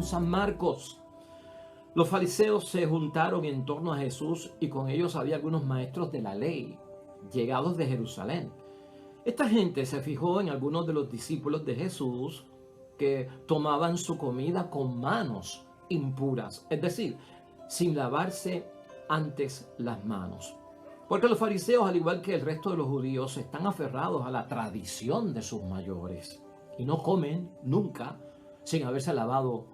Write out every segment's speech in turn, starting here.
San Marcos. Los fariseos se juntaron en torno a Jesús y con ellos había algunos maestros de la ley, llegados de Jerusalén. Esta gente se fijó en algunos de los discípulos de Jesús que tomaban su comida con manos impuras, es decir, sin lavarse antes las manos. Porque los fariseos, al igual que el resto de los judíos, están aferrados a la tradición de sus mayores y no comen nunca sin haberse lavado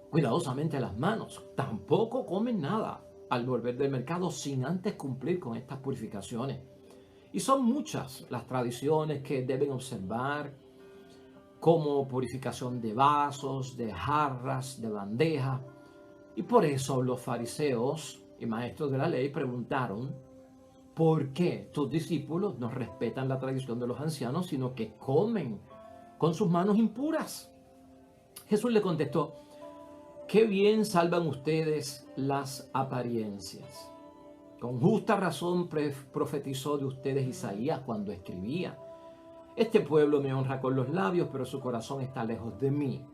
cuidadosamente las manos. Tampoco comen nada al volver del mercado sin antes cumplir con estas purificaciones. Y son muchas las tradiciones que deben observar, como purificación de vasos, de jarras, de bandejas. Y por eso los fariseos y maestros de la ley preguntaron: ¿por qué tus discípulos no respetan la tradición de los ancianos, sino que comen con sus manos impuras? Jesús le contestó: qué bien salvan ustedes las apariencias. Con justa razón profetizó de ustedes Isaías cuando escribía: este pueblo me honra con los labios, pero su corazón está lejos de mí.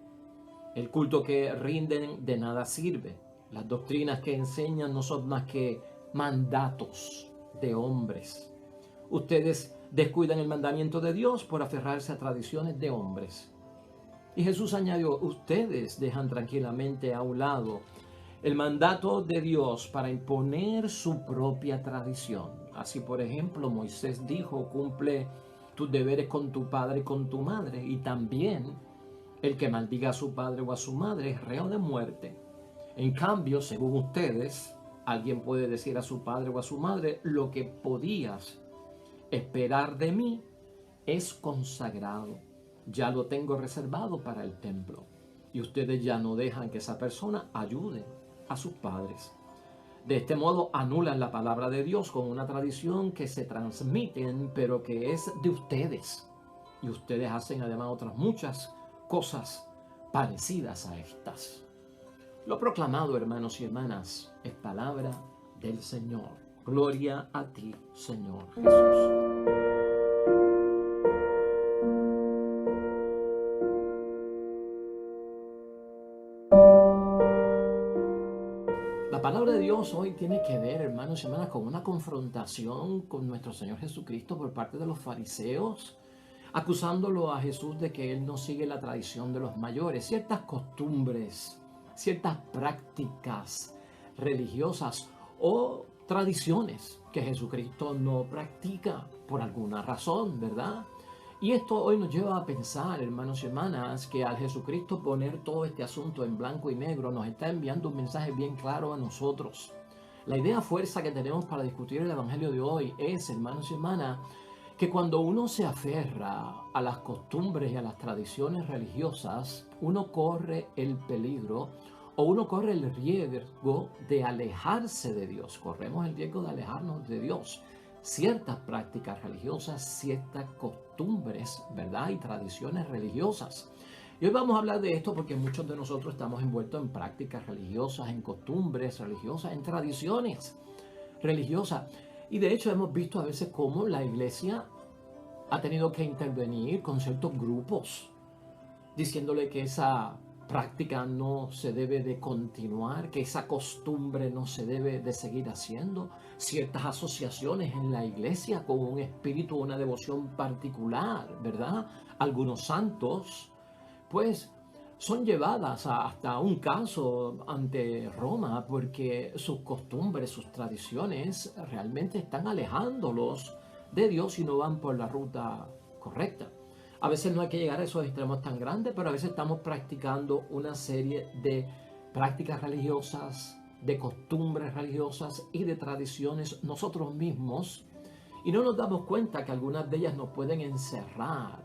El culto que rinden de nada sirve. Las doctrinas que enseñan no son más que mandatos de hombres. Ustedes descuidan el mandamiento de Dios por aferrarse a tradiciones de hombres. Y Jesús añadió: ustedes dejan tranquilamente a un lado el mandato de Dios para imponer su propia tradición. Así, por ejemplo, Moisés dijo: cumple tus deberes con tu padre y con tu madre. Y también el que maldiga a su padre o a su madre es reo de muerte. En cambio, según ustedes, alguien puede decir a su padre o a su madre: lo que podías esperar de mí es consagrado. Ya lo tengo reservado para el templo. Y ustedes ya no dejan que esa persona ayude a sus padres. De este modo anulan la palabra de Dios con una tradición que se transmiten, pero que es de ustedes. Y ustedes hacen además otras muchas cosas parecidas a estas. Lo proclamado, hermanos y hermanas, es palabra del Señor. Gloria a ti, Señor Jesús. La palabra de Dios hoy tiene que ver, hermanos y hermanas, con una confrontación con nuestro Señor Jesucristo por parte de los fariseos, acusándolo a Jesús de que Él no sigue la tradición de los mayores, ciertas costumbres, ciertas prácticas religiosas o tradiciones que Jesucristo no practica por alguna razón, ¿verdad? Y esto hoy nos lleva a pensar, hermanos y hermanas, que al Jesucristo poner todo este asunto en blanco y negro nos está enviando un mensaje bien claro a nosotros. La idea fuerza que tenemos para discutir el Evangelio de hoy es, hermanos y hermanas, que cuando uno se aferra a las costumbres y a las tradiciones religiosas, uno corre el peligro o uno corre el riesgo de alejarse de Dios. Corremos el riesgo de alejarnos de Dios. Ciertas prácticas religiosas, ciertas costumbres, ¿verdad? Y tradiciones religiosas. Y hoy vamos a hablar de esto porque muchos de nosotros estamos envueltos en prácticas religiosas, en costumbres religiosas, en tradiciones religiosas. Y de hecho hemos visto a veces cómo la iglesia ha tenido que intervenir con ciertos grupos, diciéndole que esa práctica no se debe de continuar, que esa costumbre no se debe de seguir haciendo. Ciertas asociaciones en la iglesia con un espíritu, una devoción particular, ¿verdad? Algunos santos, pues, son llevadas hasta un caso ante Roma porque sus costumbres, sus tradiciones realmente están alejándolos de Dios y no van por la ruta correcta. A veces no hay que llegar a esos extremos tan grandes, pero a veces estamos practicando una serie de prácticas religiosas, de costumbres religiosas y de tradiciones nosotros mismos, y no nos damos cuenta que algunas de ellas nos pueden encerrar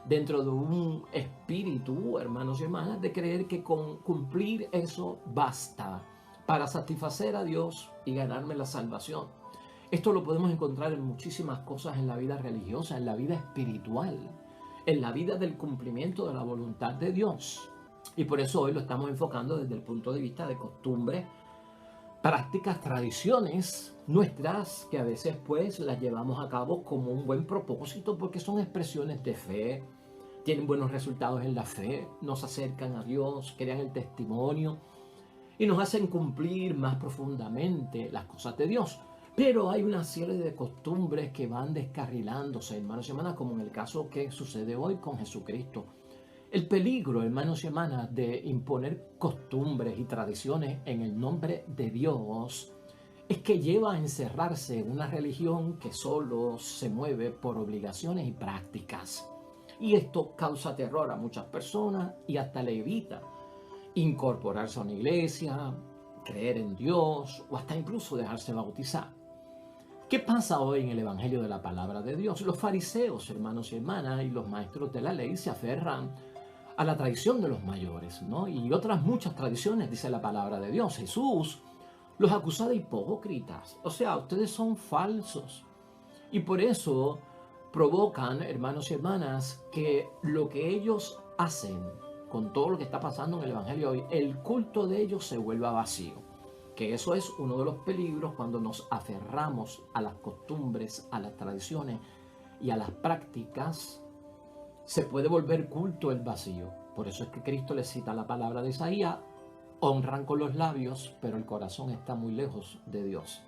dentro de un espíritu, hermanos y hermanas, de creer que con cumplir eso basta para satisfacer a Dios y ganarme la salvación. Esto lo podemos encontrar en muchísimas cosas en la vida religiosa, en la vida espiritual, en la vida del cumplimiento de la voluntad de Dios. Y por eso hoy lo estamos enfocando desde el punto de vista de costumbres, prácticas, tradiciones nuestras, que a veces pues las llevamos a cabo como un buen propósito porque son expresiones de fe, tienen buenos resultados en la fe, nos acercan a Dios, crean el testimonio y nos hacen cumplir más profundamente las cosas de Dios. Pero hay una serie de costumbres que van descarrilándose, hermanos y hermanas, como en el caso que sucede hoy con Jesucristo. El peligro, hermanos y hermanas, de imponer costumbres y tradiciones en el nombre de Dios es que lleva a encerrarse en una religión que solo se mueve por obligaciones y prácticas. Y esto causa terror a muchas personas y hasta le evita incorporarse a una iglesia, creer en Dios o hasta incluso dejarse bautizar. ¿Qué pasa hoy en el Evangelio de la Palabra de Dios? Los fariseos, hermanos y hermanas, y los maestros de la ley se aferran a la tradición de los mayores, ¿no? Y otras muchas tradiciones, dice la Palabra de Dios. Jesús los acusa de hipócritas, o sea, ustedes son falsos. Y por eso provocan, hermanos y hermanas, que lo que ellos hacen con todo lo que está pasando en el Evangelio hoy, el culto de ellos se vuelva vacío. Que eso es uno de los peligros cuando nos aferramos a las costumbres, a las tradiciones y a las prácticas, se puede volver culto el vacío. Por eso es que Cristo le cita la palabra de Isaías: honran con los labios, pero el corazón está muy lejos de Dios.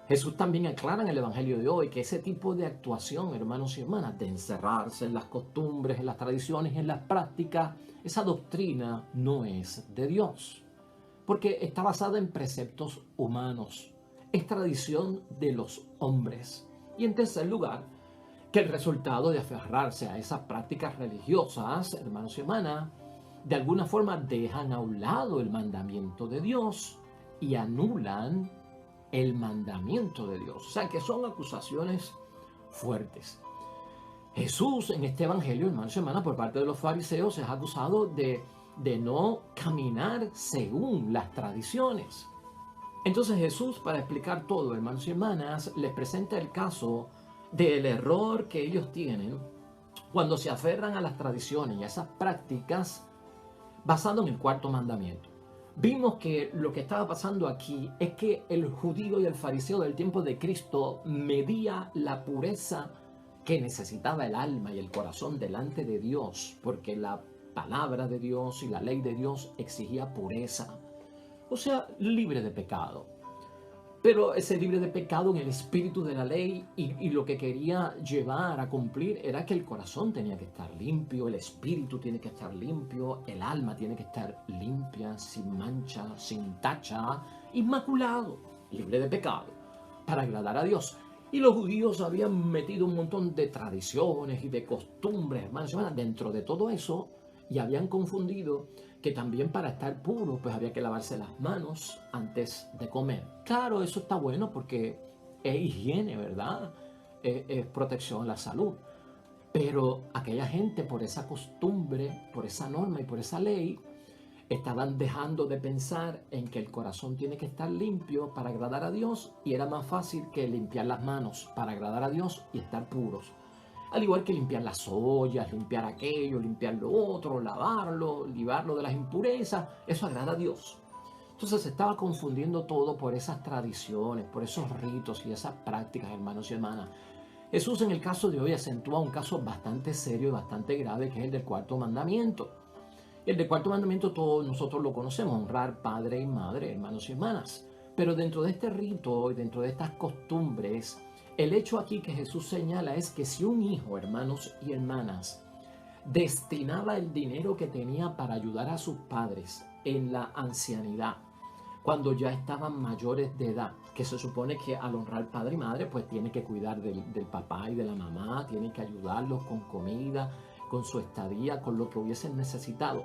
Jesús también aclara en el Evangelio de hoy que ese tipo de actuación, hermanos y hermanas, de encerrarse en las costumbres, en las tradiciones, en las prácticas, esa doctrina no es de Dios, porque está basada en preceptos humanos, es tradición de los hombres. Y en tercer lugar, que el resultado de aferrarse a esas prácticas religiosas, hermanos y hermanas, de alguna forma dejan a un lado el mandamiento de Dios y anulan el mandamiento de Dios. O sea que son acusaciones fuertes. Jesús en este evangelio, hermanos y hermanas, por parte de los fariseos es acusado de no caminar según las tradiciones. Entonces Jesús, para explicar todo, hermanos y hermanas, les presenta el caso del error que ellos tienen cuando se aferran a las tradiciones y a esas prácticas basado en el cuarto mandamiento. Vimos que lo que estaba pasando aquí es que el judío y el fariseo del tiempo de Cristo medía la pureza que necesitaba el alma y el corazón delante de Dios, porque la palabra de Dios y la ley de Dios exigía pureza, o sea, libre de pecado. Pero ese libre de pecado en el espíritu de la ley y lo que quería llevar a cumplir era que el corazón tenía que estar limpio, el espíritu tiene que estar limpio, el alma tiene que estar limpia, sin mancha, sin tacha, inmaculado, libre de pecado, para agradar a Dios. Y los judíos habían metido un montón de tradiciones y de costumbres, hermanos y hermanas, dentro de todo eso, y habían confundido que también para estar puro pues había que lavarse las manos antes de comer. Claro, eso está bueno porque es higiene, ¿verdad? Es protección a la salud. Pero aquella gente, por esa costumbre, por esa norma y por esa ley, estaban dejando de pensar en que el corazón tiene que estar limpio para agradar a Dios, y era más fácil que limpiar las manos para agradar a Dios y estar puros. Al igual que limpiar las ollas, limpiar aquello, limpiar lo otro, lavarlo, librarlo de las impurezas, eso agrada a Dios. Entonces se estaba confundiendo todo por esas tradiciones, por esos ritos y esas prácticas, hermanos y hermanas. Jesús en el caso de hoy acentúa un caso bastante serio y bastante grave, que es el del cuarto mandamiento. El del cuarto mandamiento todos nosotros lo conocemos: honrar padre y madre, hermanos y hermanas. Pero dentro de este rito y dentro de estas costumbres, el hecho aquí que Jesús señala es que si un hijo, hermanos y hermanas, destinaba el dinero que tenía para ayudar a sus padres en la ancianidad, cuando ya estaban mayores de edad, que se supone que al honrar padre y madre, pues tiene que cuidar del papá y de la mamá, tiene que ayudarlos con comida, con su estadía, con lo que hubiesen necesitado.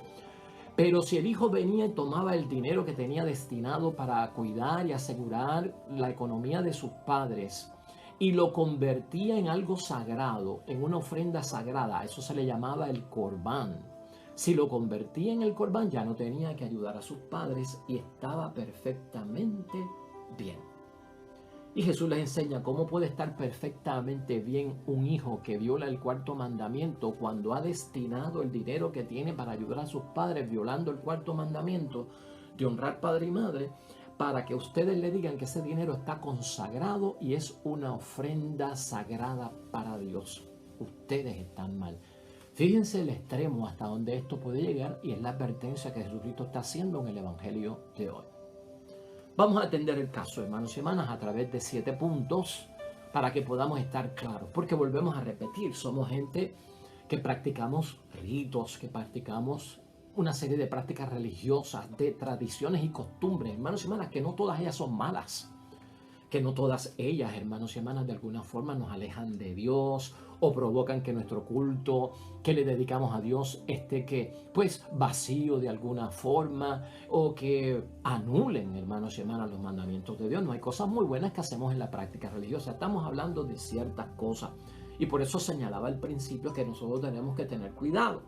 Pero si el hijo venía y tomaba el dinero que tenía destinado para cuidar y asegurar la economía de sus padres y lo convertía en algo sagrado, en una ofrenda sagrada, a eso se le llamaba el corbán. Si lo convertía en el corbán, ya no tenía que ayudar a sus padres y estaba perfectamente bien. Y Jesús les enseña cómo puede estar perfectamente bien un hijo que viola el cuarto mandamiento cuando ha destinado el dinero que tiene para ayudar a sus padres, violando el cuarto mandamiento de honrar padre y madre, para que ustedes le digan que ese dinero está consagrado y es una ofrenda sagrada para Dios. Ustedes están mal. Fíjense el extremo hasta donde esto puede llegar y es la advertencia que Jesucristo está haciendo en el Evangelio de hoy. Vamos a atender el caso, hermanos y hermanas, a través de 7 puntos para que podamos estar claros, porque volvemos a repetir, somos gente que practicamos ritos, que practicamos una serie de prácticas religiosas, de tradiciones y costumbres, hermanos y hermanas, que no todas ellas son malas, que no todas ellas, hermanos y hermanas, de alguna forma nos alejan de Dios o provocan que nuestro culto que le dedicamos a Dios esté pues vacío de alguna forma o que anulen, hermanos y hermanas, los mandamientos de Dios. No hay cosas muy buenas que hacemos en la práctica religiosa. Estamos hablando de ciertas cosas y por eso señalaba al principio que nosotros tenemos que tener cuidado.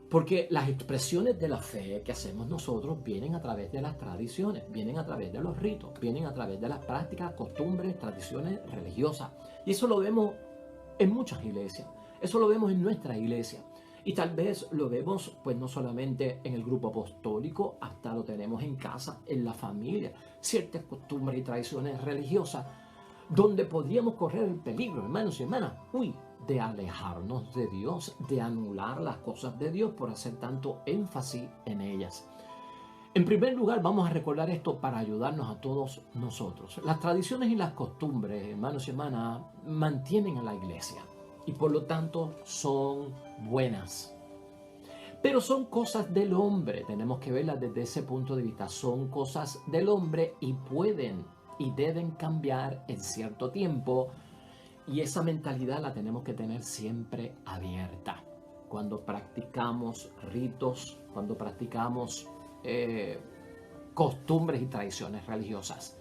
Porque las expresiones de la fe que hacemos nosotros vienen a través de las tradiciones, vienen a través de los ritos, vienen a través de las prácticas, costumbres, tradiciones religiosas. Y eso lo vemos en muchas iglesias, eso lo vemos en nuestra iglesia. Y tal vez lo vemos pues no solamente en el grupo apostólico, hasta lo tenemos en casa, en la familia, ciertas costumbres y tradiciones religiosas, donde podríamos correr el peligro, hermanos y hermanas, de alejarnos de Dios, de anular las cosas de Dios por hacer tanto énfasis en ellas. En primer lugar, vamos a recordar esto para ayudarnos a todos nosotros. Las tradiciones y las costumbres, hermanos y hermanas, mantienen a la iglesia y por lo tanto son buenas. Pero son cosas del hombre, tenemos que verlas desde ese punto de vista. Son cosas del hombre y pueden y deben cambiar en cierto tiempo. Y esa mentalidad la tenemos que tener siempre abierta. Cuando practicamos ritos, cuando practicamos costumbres y tradiciones religiosas,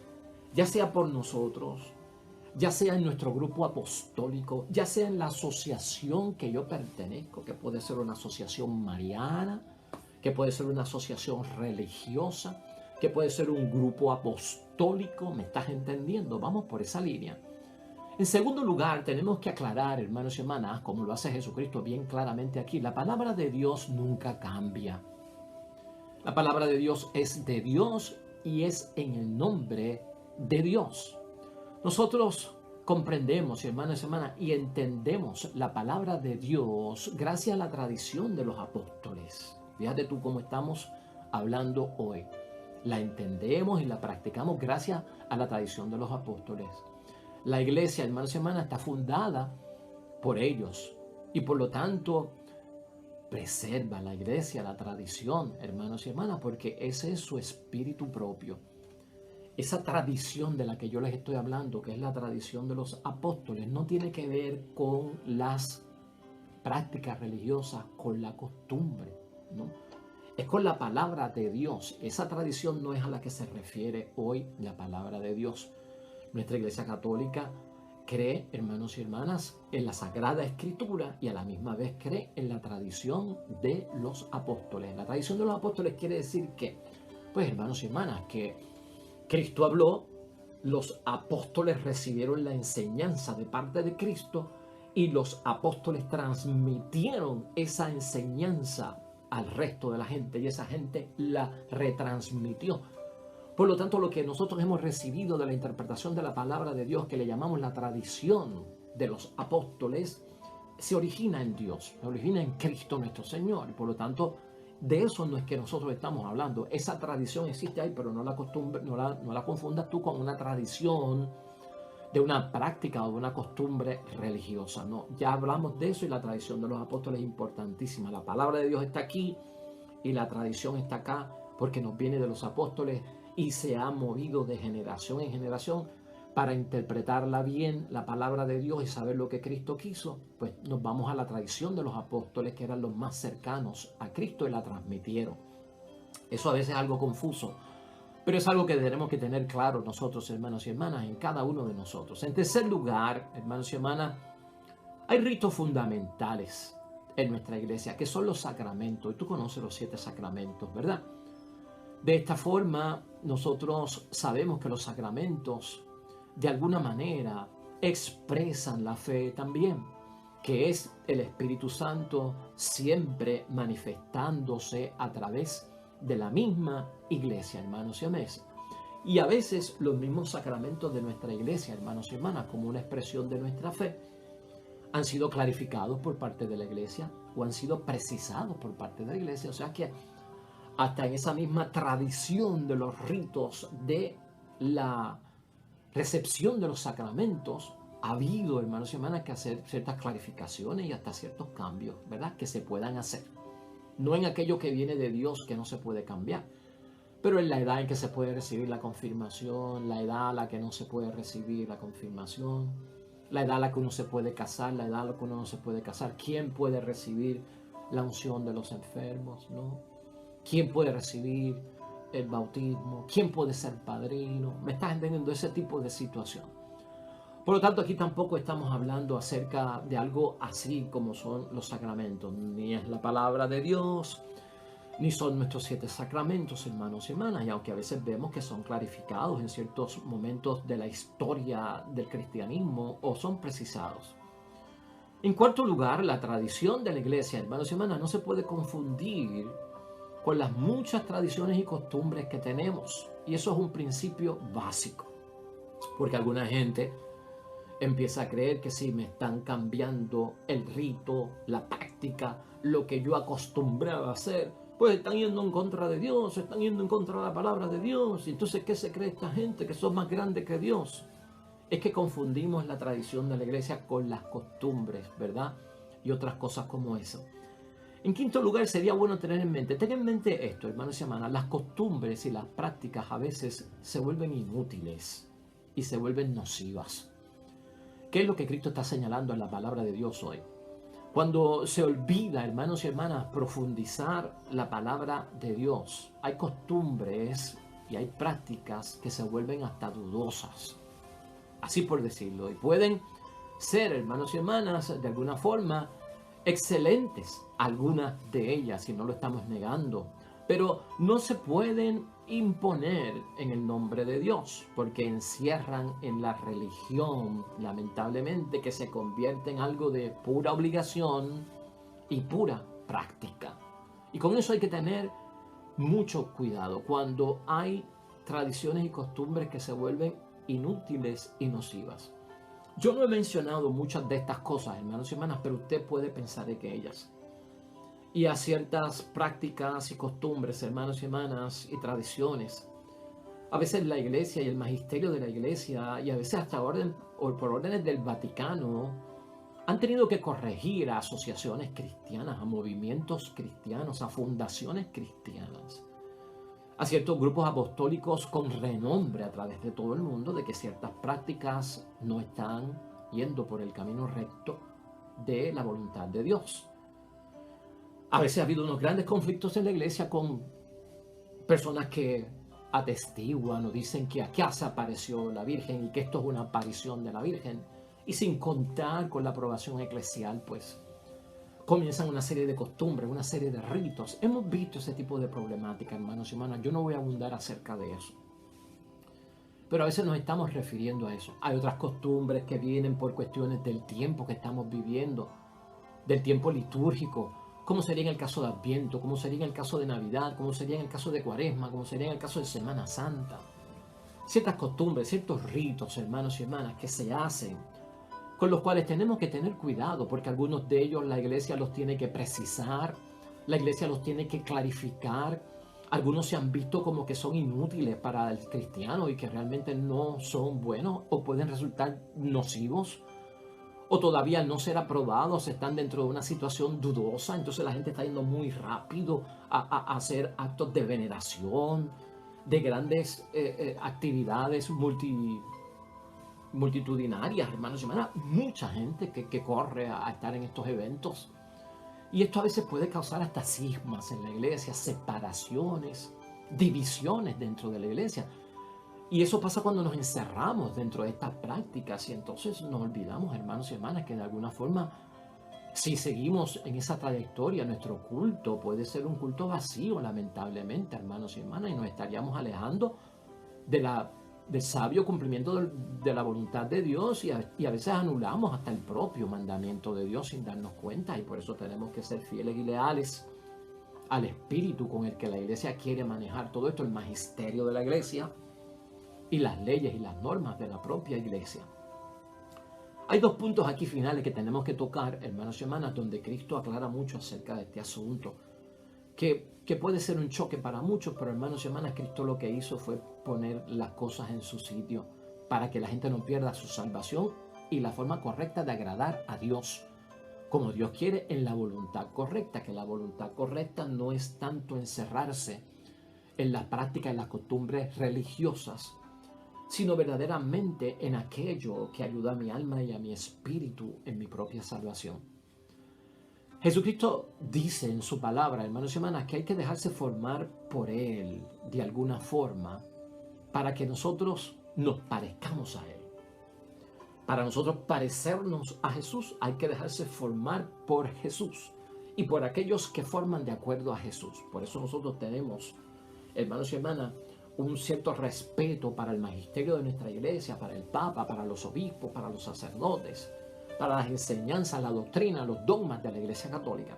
ya sea por nosotros, ya sea en nuestro grupo apostólico, ya sea en la asociación que yo pertenezco, que puede ser una asociación mariana, que puede ser una asociación religiosa, que puede ser un grupo apostólico, ¿me estás entendiendo? Vamos por esa línea. En segundo lugar, tenemos que aclarar, hermanos y hermanas, como lo hace Jesucristo bien claramente aquí, la palabra de Dios nunca cambia. La palabra de Dios es de Dios y es en el nombre de Dios. Nosotros comprendemos, hermanos y hermanas, y entendemos la palabra de Dios gracias a la tradición de los apóstoles. Fíjate tú cómo estamos hablando hoy. La entendemos y la practicamos gracias a la tradición de los apóstoles. La iglesia, hermanos y hermanas, está fundada por ellos y por lo tanto preserva la iglesia, la tradición, hermanos y hermanas, porque ese es su espíritu propio. Esa tradición de la que yo les estoy hablando, que es la tradición de los apóstoles, no tiene que ver con las prácticas religiosas, con la costumbre, ¿no? Es con la palabra de Dios. Esa tradición no es a la que se refiere hoy la palabra de Dios. Nuestra Iglesia Católica cree, hermanos y hermanas, en la Sagrada Escritura y a la misma vez cree en la tradición de los apóstoles. La tradición de los apóstoles quiere decir que, pues hermanos y hermanas, que Cristo habló, los apóstoles recibieron la enseñanza de parte de Cristo y los apóstoles transmitieron esa enseñanza al resto de la gente y esa gente la retransmitió. Por lo tanto, lo que nosotros hemos recibido de la interpretación de la palabra de Dios, que le llamamos la tradición de los apóstoles, se origina en Dios, se origina en Cristo nuestro Señor. Y por lo tanto, de eso no es que nosotros estamos hablando. Esa tradición existe ahí, pero no la confundas tú con una tradición de una práctica o de una costumbre religiosa. No, ya hablamos de eso y la tradición de los apóstoles es importantísima. La palabra de Dios está aquí y la tradición está acá porque nos viene de los apóstoles y se ha movido de generación en generación. Para interpretarla bien, la palabra de Dios y saber lo que Cristo quiso, pues nos vamos a la tradición de los apóstoles, que eran los más cercanos a Cristo y la transmitieron. Eso a veces es algo confuso, pero es algo que tenemos que tener claro nosotros, hermanos y hermanas, en cada uno de nosotros. En tercer lugar, hermanos y hermanas, hay ritos fundamentales en nuestra iglesia, que son los sacramentos. Y tú conoces los 7 sacramentos, ¿verdad? De esta forma, nosotros sabemos que los sacramentos, de alguna manera, expresan la fe también, que es el Espíritu Santo siempre manifestándose a través de la misma iglesia, hermanos y hermanas. Y a veces los mismos sacramentos de nuestra iglesia, hermanos y hermanas, como una expresión de nuestra fe, han sido clarificados por parte de la iglesia o han sido precisados por parte de la iglesia. O sea que hasta en esa misma tradición de los ritos de la recepción de los sacramentos, ha habido, hermanos y hermanas, que hacer ciertas clarificaciones y hasta ciertos cambios, ¿verdad? Que se puedan hacer. No en aquello que viene de Dios que no se puede cambiar, pero en la edad en que se puede recibir la confirmación, la edad a la que no se puede recibir la confirmación, la edad a la que uno se puede casar, la edad a la que uno no se puede casar, quién puede recibir la unción de los enfermos, ¿no? ¿Quién puede recibir el bautismo? ¿Quién puede ser padrino? ¿Me estás entendiendo? Ese tipo de situación. Por lo tanto, aquí tampoco estamos hablando acerca de algo así como son los sacramentos. Ni es la palabra de Dios, ni son nuestros 7 sacramentos, hermanos y hermanas. Y aunque a veces vemos que son clarificados en ciertos momentos de la historia del cristianismo o son precisados. En cuarto lugar, la tradición de la iglesia, hermanos y hermanas, no se puede confundir con las muchas tradiciones y costumbres que tenemos. Y eso es un principio básico. Porque alguna gente empieza a creer que si me están cambiando el rito, la práctica, lo que yo acostumbraba a hacer, pues están yendo en contra de Dios, están yendo en contra de la palabra de Dios. Y entonces, ¿qué se cree esta gente? Que son más grandes que Dios. Es que confundimos la tradición de la iglesia con las costumbres, ¿verdad? Y otras cosas como eso. En quinto lugar, sería bueno tener en mente esto, hermanos y hermanas, las costumbres y las prácticas a veces se vuelven inútiles y se vuelven nocivas. ¿Qué es lo que Cristo está señalando en la palabra de Dios hoy? Cuando se olvida, hermanos y hermanas, profundizar la palabra de Dios, hay costumbres y hay prácticas que se vuelven hasta dudosas, así por decirlo, y pueden ser, hermanos y hermanas, de alguna forma, excelentes, algunas de ellas, si no lo estamos negando, pero no se pueden imponer en el nombre de Dios, porque encierran en la religión, lamentablemente, que se convierte en algo de pura obligación y pura práctica. Y con eso hay que tener mucho cuidado cuando hay tradiciones y costumbres que se vuelven inútiles y nocivas. Yo no he mencionado muchas de estas cosas, hermanos y hermanas, pero usted puede pensar en ellas. Y a ciertas prácticas y costumbres, hermanos y hermanas, y tradiciones. A veces la iglesia y el magisterio de la iglesia, y a veces hasta por órdenes del Vaticano, han tenido que corregir a asociaciones cristianas, a movimientos cristianos, a fundaciones cristianas, a ciertos grupos apostólicos con renombre a través de todo el mundo de que ciertas prácticas no están yendo por el camino recto de la voluntad de Dios. A veces ha habido unos grandes conflictos en la iglesia con personas que atestiguan o dicen que aquí se apareció la Virgen y que esto es una aparición de la Virgen. Y sin contar con la aprobación eclesial, pues comienzan una serie de costumbres, una serie de ritos. Hemos visto ese tipo de problemática, hermanos y hermanas. Yo no voy a abundar acerca de eso. Pero a veces nos estamos refiriendo a eso. Hay otras costumbres que vienen por cuestiones del tiempo que estamos viviendo, del tiempo litúrgico, como sería en el caso de Adviento, como sería en el caso de Navidad, como sería en el caso de Cuaresma, como sería en el caso de Semana Santa. Ciertas costumbres, ciertos ritos, hermanos y hermanas, que se hacen, con los cuales tenemos que tener cuidado, porque algunos de ellos la iglesia los tiene que precisar, la iglesia los tiene que clarificar. Algunos se han visto como que son inútiles para el cristiano y que realmente no son buenos o pueden resultar nocivos o todavía no ser aprobados, están dentro de una situación dudosa, entonces la gente está yendo muy rápido a hacer actos de veneración, de grandes actividades multitudinarias, hermanos y hermanas, mucha gente que corre a estar en estos eventos. Y esto a veces puede causar hasta cismas en la iglesia, separaciones, divisiones dentro de la iglesia. Y eso pasa cuando nos encerramos dentro de estas prácticas y entonces nos olvidamos, hermanos y hermanas, que de alguna forma, si seguimos en esa trayectoria, nuestro culto puede ser un culto vacío, lamentablemente, hermanos y hermanas, y nos estaríamos alejando del sabio cumplimiento de la voluntad de Dios y a veces anulamos hasta el propio mandamiento de Dios sin darnos cuenta, y por eso tenemos que ser fieles y leales al espíritu con el que la iglesia quiere manejar todo esto, el magisterio de la iglesia y las leyes y las normas de la propia iglesia. Hay dos puntos aquí finales que tenemos que tocar, hermanos y hermanas, donde Cristo aclara mucho acerca de este asunto, que puede ser un choque para muchos, pero hermanos y hermanas, Cristo lo que hizo fue poner las cosas en su sitio para que la gente no pierda su salvación y la forma correcta de agradar a Dios, como Dios quiere, en la voluntad correcta, que la voluntad correcta no es tanto encerrarse en las prácticas y las costumbres religiosas, sino verdaderamente en aquello que ayuda a mi alma y a mi espíritu en mi propia salvación. Jesucristo dice en su palabra, hermanos y hermanas, que hay que dejarse formar por Él de alguna forma para que nosotros nos parezcamos a Él. Para nosotros parecernos a Jesús hay que dejarse formar por Jesús y por aquellos que forman de acuerdo a Jesús. Por eso nosotros tenemos, hermanos y hermanas, un cierto respeto para el magisterio de nuestra iglesia, para el Papa, para los obispos, para los sacerdotes, para las enseñanzas, la doctrina, los dogmas de la Iglesia Católica.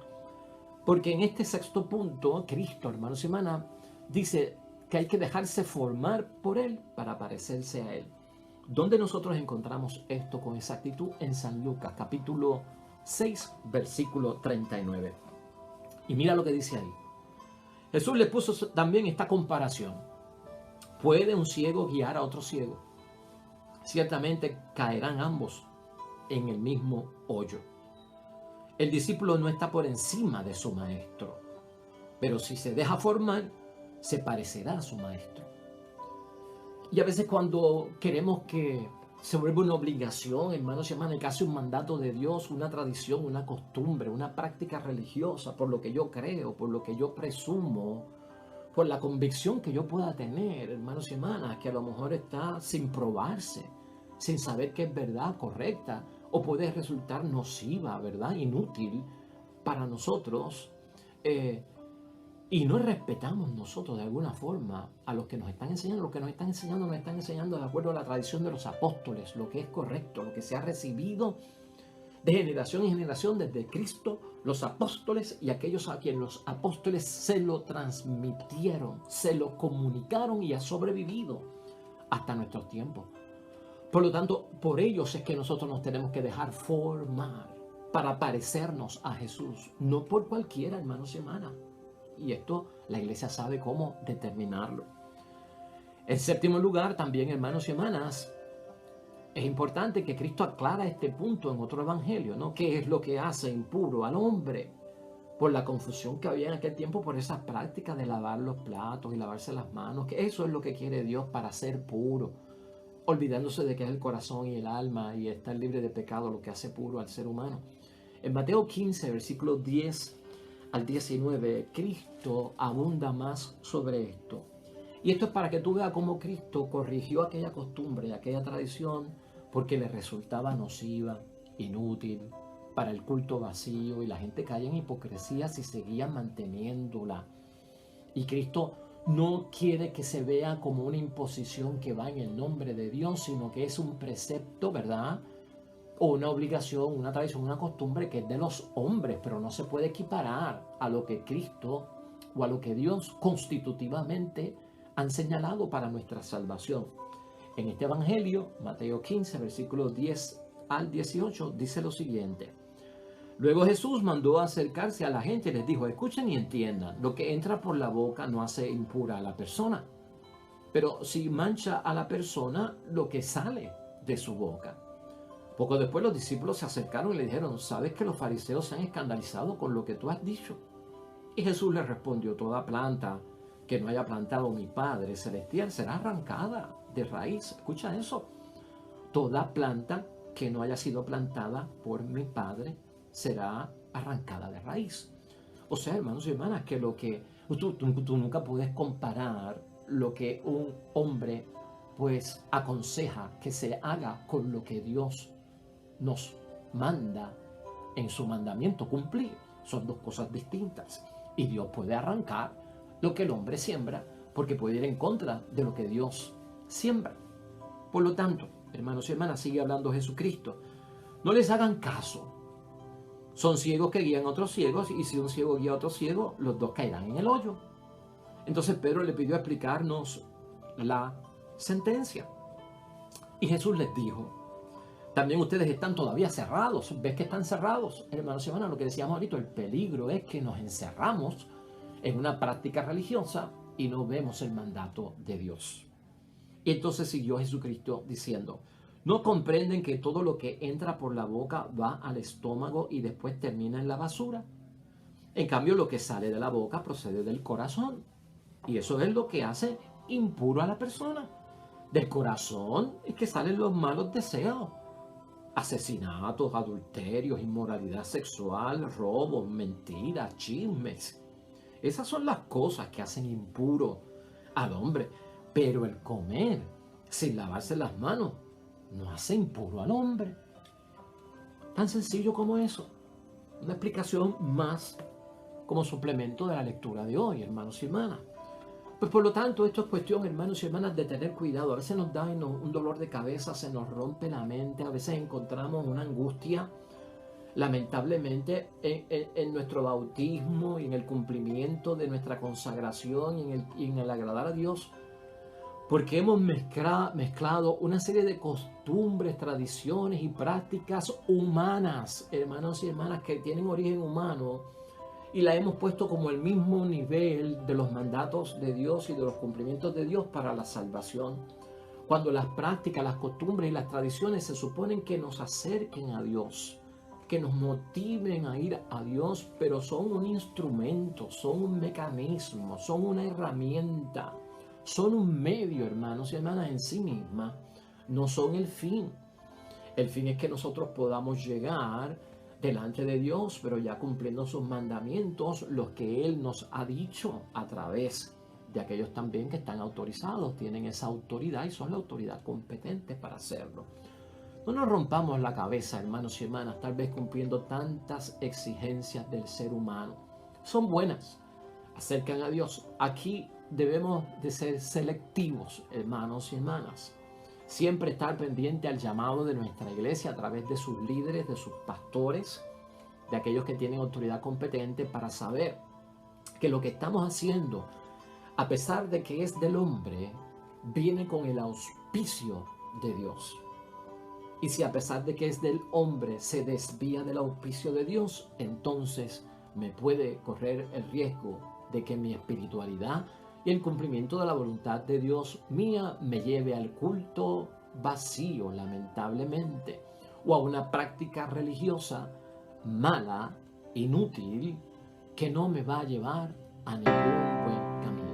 Porque en este sexto punto, Cristo, hermanos y hermanas, dice que hay que dejarse formar por Él para parecerse a Él. ¿Dónde nosotros encontramos esto con exactitud? En San Lucas, capítulo 6, versículo 39. Y mira lo que dice ahí. Jesús le puso también esta comparación. ¿Puede un ciego guiar a otro ciego? Ciertamente caerán ambos en el mismo hoyo. El discípulo no está por encima de su maestro, pero si se deja formar, se parecerá a su maestro. Y a veces cuando queremos que se vuelva una obligación, hermanos y hermanas, casi un mandato de Dios, una tradición, una costumbre, una práctica religiosa, por lo que yo creo, por lo que yo presumo, por la convicción que yo pueda tener, hermanos y hermanas, que a lo mejor está sin probarse, sin saber que es verdad, correcta, o puede resultar nociva, ¿verdad? Inútil para nosotros. Y no respetamos nosotros de alguna forma a los que nos están enseñando. Los que nos están enseñando de acuerdo a la tradición de los apóstoles, lo que es correcto, lo que se ha recibido de generación en generación desde Cristo, los apóstoles y aquellos a quienes los apóstoles se lo transmitieron, se lo comunicaron y ha sobrevivido hasta nuestros tiempos. Por lo tanto, por ellos es que nosotros nos tenemos que dejar formar para parecernos a Jesús, no por cualquiera, hermanos y hermanas. Y esto la iglesia sabe cómo determinarlo. En séptimo lugar, también, hermanos y hermanas, es importante que Cristo aclara este punto en otro evangelio, ¿no? ¿Qué es lo que hace impuro al hombre? Por la confusión que había en aquel tiempo por esas prácticas de lavar los platos y lavarse las manos, que eso es lo que quiere Dios para ser puro, olvidándose de que es el corazón y el alma y estar libre de pecado lo que hace puro al ser humano. En Mateo 15, versículos 10 al 19, Cristo abunda más sobre esto. Y esto es para que tú veas cómo Cristo corrigió aquella costumbre, aquella tradición, porque le resultaba nociva, inútil, para el culto vacío, y la gente caía en hipocresía si seguía manteniéndola. Y Cristo no quiere que se vea como una imposición que va en el nombre de Dios, sino que es un precepto, ¿verdad? O una obligación, una tradición, una costumbre que es de los hombres, pero no se puede equiparar a lo que Cristo o a lo que Dios constitutivamente han señalado para nuestra salvación. En este evangelio, Mateo 15, versículos 10 al 18, dice lo siguiente. Luego Jesús mandó a acercarse a la gente y les dijo, escuchen y entiendan, lo que entra por la boca no hace impura a la persona, pero si mancha a la persona lo que sale de su boca. Poco después los discípulos se acercaron y le dijeron, ¿sabes que los fariseos se han escandalizado con lo que tú has dicho? Y Jesús les respondió, toda planta que no haya plantado mi Padre Celestial será arrancada de raíz. Escucha eso. Toda planta que no haya sido plantada por mi Padre será arrancada de raíz. O sea, hermanos y hermanas, que lo que tú nunca puedes comparar lo que un hombre pues aconseja que se haga con lo que Dios nos manda en su mandamiento cumplir. Son dos cosas distintas. Y Dios puede arrancar lo que el hombre siembra, porque puede ir en contra de lo que Dios siembra. Por lo tanto, hermanos y hermanas, sigue hablando Jesucristo. No les hagan caso. Son ciegos que guían a otros ciegos, y si un ciego guía a otro ciego, los dos caerán en el hoyo. Entonces Pedro le pidió explicarnos la sentencia. Y Jesús les dijo, También ustedes están todavía cerrados. ¿Ves que están cerrados? Hermanos y hermanas, lo que decíamos ahorita, el peligro es que nos encerramos en una práctica religiosa y no vemos el mandato de Dios. Y entonces siguió Jesucristo diciendo, ¿no comprenden que todo lo que entra por la boca va al estómago y después termina en la basura? En cambio, lo que sale de la boca procede del corazón. Y eso es lo que hace impuro a la persona. Del corazón es que salen los malos deseos. Asesinatos, adulterios, inmoralidad sexual, robos, mentiras, chismes. Esas son las cosas que hacen impuro al hombre. Pero el comer sin lavarse las manos no hace impuro al hombre. Tan sencillo como eso. Una explicación más como suplemento de la lectura de hoy, hermanos y hermanas. Pues por lo tanto, esto es cuestión, hermanos y hermanas, de tener cuidado. A veces nos da un dolor de cabeza, se nos rompe la mente, a veces encontramos una angustia, lamentablemente, en nuestro bautismo y en el cumplimiento de nuestra consagración y en el agradar a Dios, porque hemos mezclado una serie de costumbres, tradiciones y prácticas humanas, hermanos y hermanas, que tienen origen humano, y la hemos puesto como el mismo nivel de los mandatos de Dios y de los cumplimientos de Dios para la salvación. Cuando las prácticas, las costumbres y las tradiciones se suponen que nos acerquen a Dios, que nos motiven a ir a Dios, pero son un instrumento, son un mecanismo, son una herramienta, son un medio, hermanos y hermanas, en sí misma, no son el fin. El fin es que nosotros podamos llegar delante de Dios, pero ya cumpliendo sus mandamientos, los que Él nos ha dicho a través de aquellos también que están autorizados, tienen esa autoridad y son la autoridad competente para hacerlo. No nos rompamos la cabeza, hermanos y hermanas, tal vez cumpliendo tantas exigencias del ser humano. Son buenas, acercan a Dios. Aquí debemos de ser selectivos, hermanos y hermanas. Siempre estar pendiente al llamado de nuestra iglesia a través de sus líderes, de sus pastores, de aquellos que tienen autoridad competente, para saber que lo que estamos haciendo, a pesar de que es del hombre, viene con el auspicio de Dios. Y si a pesar de que es del hombre se desvía del auspicio de Dios, entonces me puede correr el riesgo de que mi espiritualidad y el cumplimiento de la voluntad de Dios mía me lleve al culto vacío, lamentablemente, o a una práctica religiosa mala, inútil, que no me va a llevar a ningún buen camino.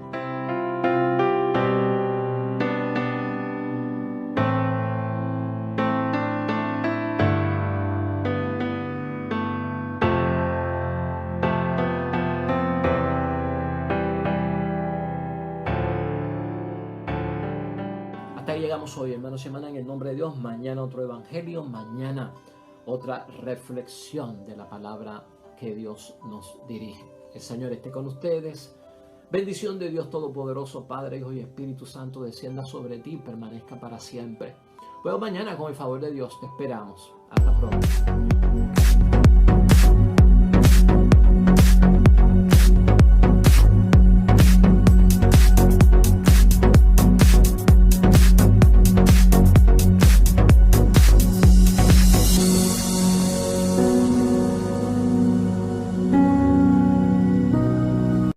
Hasta ahí llegamos hoy, hermanos y hermanas, en el nombre de Dios. Mañana otro evangelio, mañana otra reflexión de la palabra que Dios nos dirige. El Señor esté con ustedes. Bendición de Dios Todopoderoso, Padre, Hijo y Espíritu Santo, descienda sobre ti y permanezca para siempre. Luego mañana, con el favor de Dios, te esperamos. Hasta pronto.